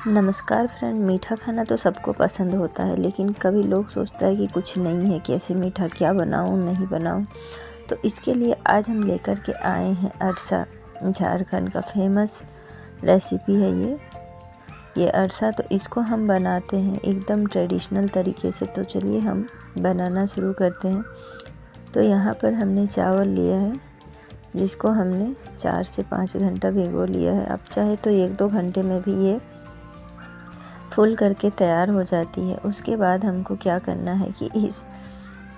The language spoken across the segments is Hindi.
नमस्कार फ्रेंड। मीठा खाना तो सबको पसंद होता है, लेकिन कभी लोग सोचता है कि कुछ नहीं है, कैसे मीठा क्या बनाऊं नहीं बनाऊं। तो इसके लिए आज हम लेकर के आए हैं अरसा। झारखंड का फेमस रेसिपी है ये अरसा। तो इसको हम बनाते हैं एकदम ट्रेडिशनल तरीके से। तो चलिए हम बनाना शुरू करते हैं। तो यहाँ पर हमने चावल लिया है, जिसको हमने 4 से 5 घंटा भिगो लिया है। अब चाहे तो 1-2 घंटे में भी ये फुल करके तैयार हो जाती है। उसके बाद हमको क्या करना है कि इस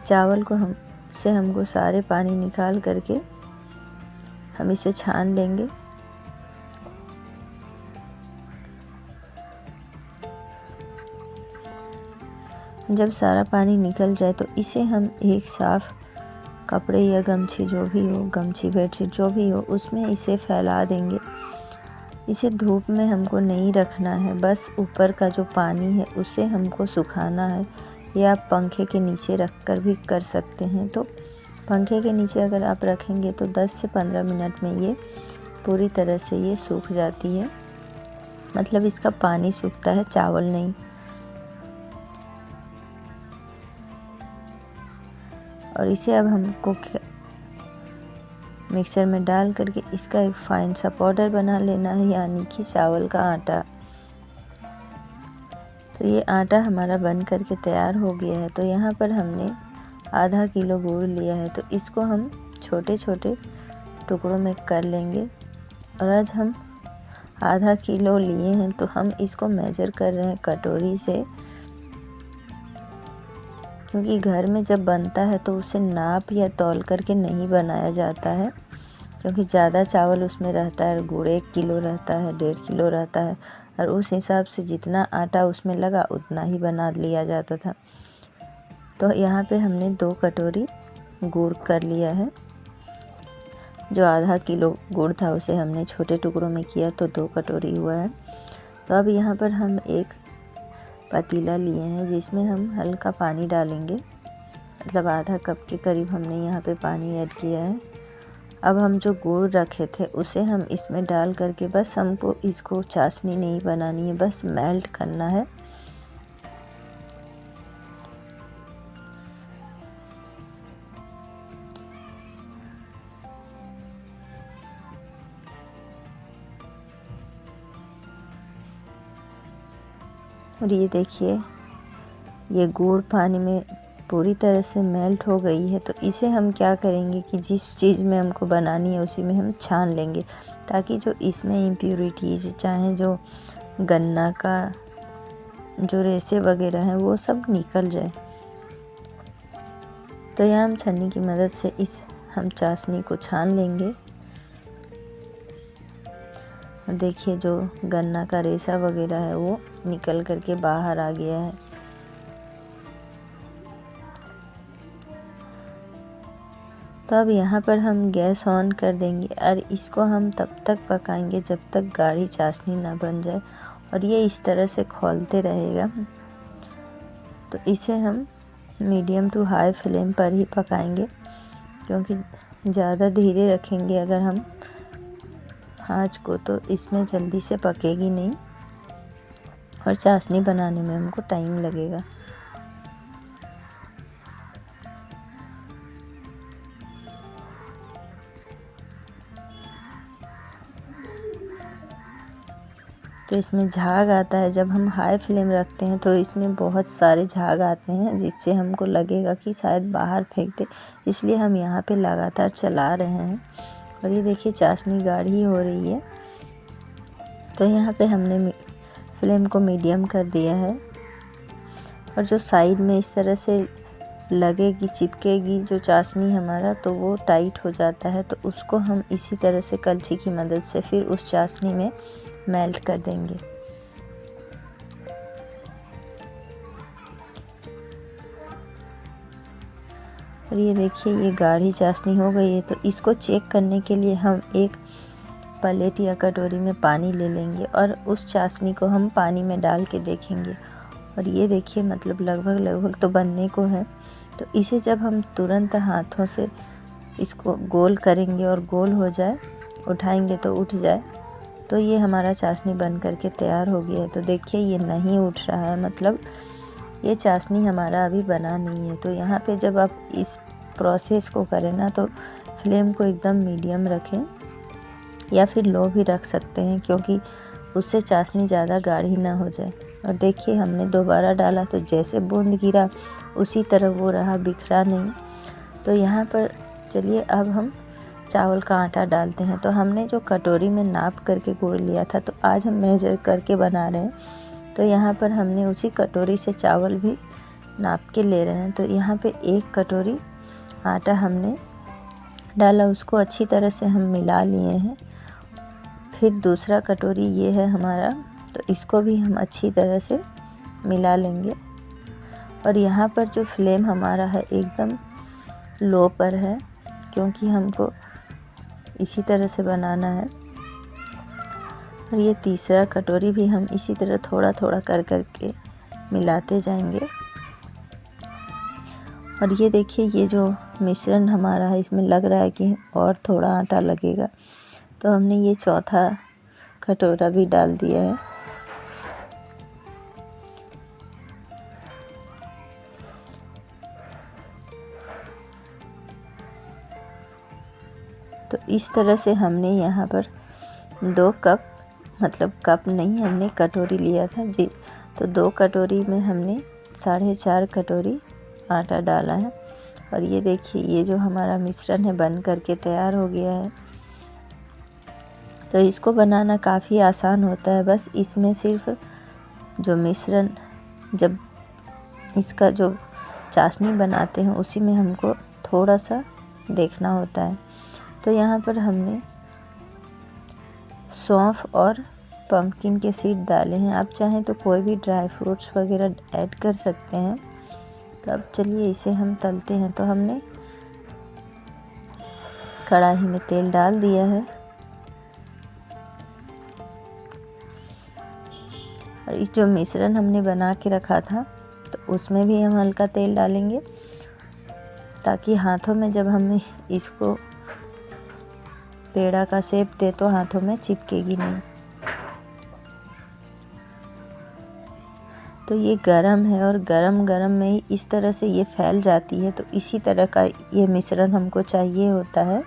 चावल को हमको सारे पानी निकाल करके हम इसे छान लेंगे। जब सारा पानी निकल जाए तो इसे हम एक साफ कपड़े या गमछी, जो भी हो, गमछी बेडशीट जो भी हो, उसमें इसे फैला देंगे। इसे धूप में हमको नहीं रखना है, बस ऊपर का जो पानी है उसे हमको सुखाना है। या आप पंखे के नीचे रख कर भी कर सकते हैं। तो पंखे के नीचे अगर आप रखेंगे तो 10 से 15 मिनट में ये पूरी तरह से ये सूख जाती है। मतलब इसका पानी सूखता है, चावल नहीं। और इसे अब हमको मिक्सर में डाल करके इसका एक फाइन सा पाउडर बना लेना है, यानी कि चावल का आटा। तो ये आटा हमारा बन करके तैयार हो गया है। तो यहाँ पर हमने आधा किलो गुड़ लिया है, तो इसको हम छोटे छोटे टुकड़ों में कर लेंगे। और आज हम आधा किलो लिए हैं, तो हम इसको मेजर कर रहे हैं कटोरी से, क्योंकि घर में जब बनता है तो उसे नाप या तौल करके नहीं बनाया जाता है, क्योंकि ज़्यादा चावल उसमें रहता है। गुड़ 1 किलो रहता है, 1.5 किलो रहता है, और उस हिसाब से जितना आटा उसमें लगा उतना ही बना लिया जाता था। तो यहाँ पे हमने 2 कटोरी गुड़ कर लिया है। जो आधा किलो गुड़ था उसे हमने छोटे टुकड़ों में किया, तो 2 कटोरी हुआ है। तो अब यहाँ पर हम एक पतीला लिए हैं, जिसमें हम हल्का पानी डालेंगे। मतलब आधा कप के करीब हमने यहाँ पे पानी ऐड किया है। अब हम जो गुड़ रखे थे उसे हम इसमें डाल करके, बस हमको इसको चाशनी नहीं बनानी है, बस मेल्ट करना है। और ये देखिए, ये गुड़ पानी में पूरी तरह से मेल्ट हो गई है। तो इसे हम क्या करेंगे कि जिस चीज़ में हमको बनानी है उसी में हम छान लेंगे, ताकि जो इसमें इम्प्योरिटीज़, चाहे जो गन्ना का जो रेशे वगैरह हैं वो सब निकल जाए। तो यहाँ हम छन्नी की मदद से हम चाशनी को छान लेंगे। देखिए, जो गन्ना का रेशा वगैरह है वो निकल करके बाहर आ गया है। तो अब यहाँ पर हम गैस ऑन कर देंगे, और इसको हम तब तक पकाएंगे जब तक गाढ़ी चाशनी ना बन जाए। और ये इस तरह से खौलते रहेगा। तो इसे हम मीडियम टू हाई फ्लेम पर ही पकाएंगे, क्योंकि ज़्यादा धीरे रखेंगे अगर हम आँच को, तो इसमें जल्दी से पकेगी नहीं और चाशनी बनाने में हमको टाइम लगेगा। तो इसमें झाग आता है। जब हम हाई फ्लेम रखते हैं तो इसमें बहुत सारे झाग आते हैं, जिससे हमको लगेगा कि शायद बाहर फेंक दे, इसलिए हम यहाँ पे लगातार चला रहे हैं। और ये देखिए, चाशनी गाढ़ी हो रही है। तो यहाँ पे हमने फ्लेम को मीडियम कर दिया है। और जो साइड में इस तरह से लगेगी, चिपकेगी जो चाशनी हमारा, तो वो टाइट हो जाता है। तो उसको हम इसी तरह से कलछी की मदद से फिर उस चाशनी में मेल्ट कर देंगे। और ये देखिए, ये गाढ़ी चाशनी हो गई है। तो इसको चेक करने के लिए हम एक प्लेट या कटोरी में पानी ले लेंगे, और उस चाशनी को हम पानी में डाल के देखेंगे। और ये देखिए, मतलब लगभग तो बनने को है। तो इसे जब हम तुरंत हाथों से इसको गोल करेंगे और गोल हो जाए, उठाएंगे तो उठ जाए, तो ये हमारा चाशनी बन करके तैयार हो गया है। तो देखिए ये नहीं उठ रहा है, मतलब ये चाशनी हमारा अभी बना नहीं है। तो यहाँ पे जब आप इस प्रोसेस को करें ना तो फ्लेम को एकदम मीडियम रखें या फिर लो भी रख सकते हैं, क्योंकि उससे चाशनी ज़्यादा गाढ़ी ना हो जाए। और देखिए हमने दोबारा डाला तो जैसे बूंद गिरा उसी तरह वो रहा, बिखरा नहीं। तो यहाँ पर चलिए अब हम चावल का आटा डालते हैं। तो हमने जो कटोरी में नाप करके गुड़ लिया था, तो आज हम मेजर करके बना रहे हैं। तो यहाँ पर हमने उसी कटोरी से चावल भी नाप के ले रहे हैं। तो यहाँ पे 1 कटोरी आटा हमने डाला, उसको अच्छी तरह से हम मिला लिए हैं। फिर दूसरा कटोरी ये है हमारा, तो इसको भी हम अच्छी तरह से मिला लेंगे। और यहाँ पर जो फ्लेम हमारा है एकदम लो पर है, क्योंकि हमको इसी तरह से बनाना है। और ये तीसरा कटोरी भी हम इसी तरह थोड़ा थोड़ा कर के मिलाते जाएंगे। और ये देखिए ये जो मिश्रण हमारा है, इसमें लग रहा है कि और थोड़ा आटा लगेगा, तो हमने ये चौथा कटोरा भी डाल दिया है। तो इस तरह से हमने यहाँ पर 2 कप, मतलब कप नहीं, हमने कटोरी लिया था जी, तो 2 कटोरी में हमने 4.5 कटोरी आटा डाला है। और ये देखिए ये जो हमारा मिश्रण है बन करके तैयार हो गया है। तो इसको बनाना काफ़ी आसान होता है, बस इसमें सिर्फ जो मिश्रण, जब इसका जो चाशनी बनाते हैं उसी में हमको थोड़ा सा देखना होता है। तो यहाँ पर हमने सौंफ और पम्पकिन के सीड डाले हैं। आप चाहें तो कोई भी ड्राई फ्रूट्स वगैरह ऐड कर सकते हैं। तो अब चलिए इसे हम तलते हैं। तो हमने कढ़ाई में तेल डाल दिया है और इस जो मिश्रण हमने बना के रखा था तो उसमें भी हम हल्का तेल डालेंगे, ताकि हाथों में जब हम इसको पेड़ा का शेप दे तो हाथों में चिपकेगी नहीं। तो ये गरम है और गरम गरम में ही इस तरह से ये फैल जाती है। तो इसी तरह का ये मिश्रण हमको चाहिए होता है।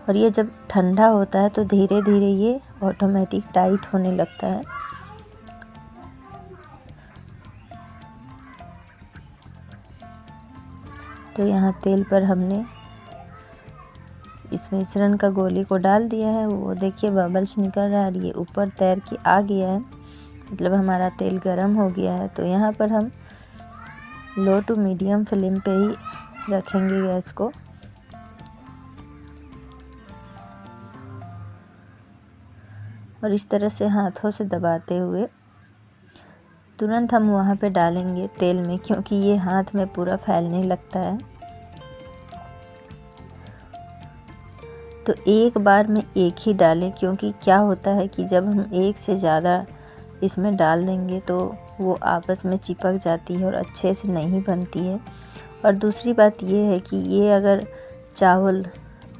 और ये जब ठंडा होता है तो धीरे धीरे ये ऑटोमेटिक टाइट होने लगता है। तो यहाँ तेल पर हमने इस मिश्रण का गोली को डाल दिया है। वो देखिए बबल्स निकल रहा है, ये ऊपर तैर के आ गया है, मतलब हमारा तेल गरम हो गया है। तो यहाँ पर हम लो टू मीडियम फ्लेम पे ही रखेंगे गैस को। और इस तरह से हाथों से दबाते हुए तुरंत हम वहाँ पे डालेंगे तेल में, क्योंकि ये हाथ में पूरा फैलने लगता है। तो एक बार में एक ही डालें, क्योंकि क्या होता है कि जब हम एक से ज़्यादा इसमें डाल देंगे तो वो आपस में चिपक जाती है और अच्छे से नहीं बनती है। और दूसरी बात ये है कि ये अगर चावल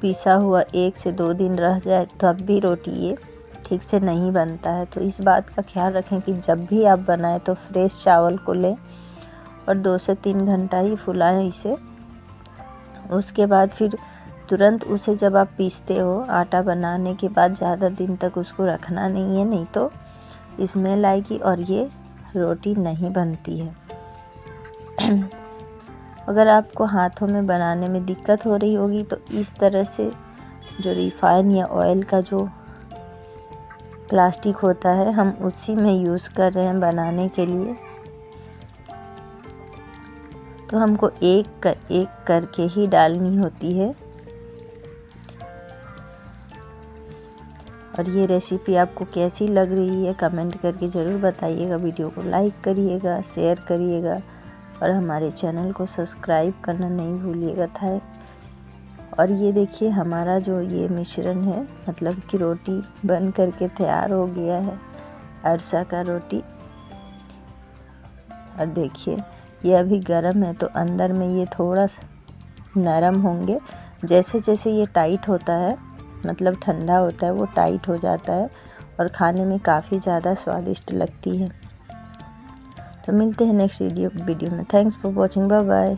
पिसा हुआ 1 से 2 दिन रह जाए तब भी रोटी ये ठीक से नहीं बनता है। तो इस बात का ख्याल रखें कि जब भी आप बनाएं तो फ्रेश चावल को लें और 2 से 3 घंटा ही फुलाएं इसे। उसके बाद फिर तुरंत उसे जब आप पीसते हो आटा बनाने के बाद ज़्यादा दिन तक उसको रखना नहीं है, नहीं तो स्मेल आएगी और ये रोटी नहीं बनती है। अगर आपको हाथों में बनाने में दिक्कत हो रही होगी तो इस तरह से जो रिफाइन या ऑयल का जो प्लास्टिक होता है हम उसी में यूज़ कर रहे हैं बनाने के लिए। तो हमको एक करके ही डालनी होती है। और ये रेसिपी आपको कैसी लग रही है कमेंट करके ज़रूर बताइएगा। वीडियो को लाइक करिएगा, शेयर करिएगा और हमारे चैनल को सब्सक्राइब करना नहीं भूलिएगा था। और ये देखिए हमारा जो ये मिश्रण है, मतलब कि रोटी बन करके तैयार हो गया है, अरसा का रोटी। और देखिए ये अभी गर्म है तो अंदर में ये थोड़ा नरम होंगे। जैसे जैसे ये टाइट होता है मतलब ठंडा होता है वो टाइट हो जाता है और खाने में काफ़ी ज़्यादा स्वादिष्ट लगती है। तो मिलते हैं नेक्स्ट वीडियो में। Thanks for watching, bye bye.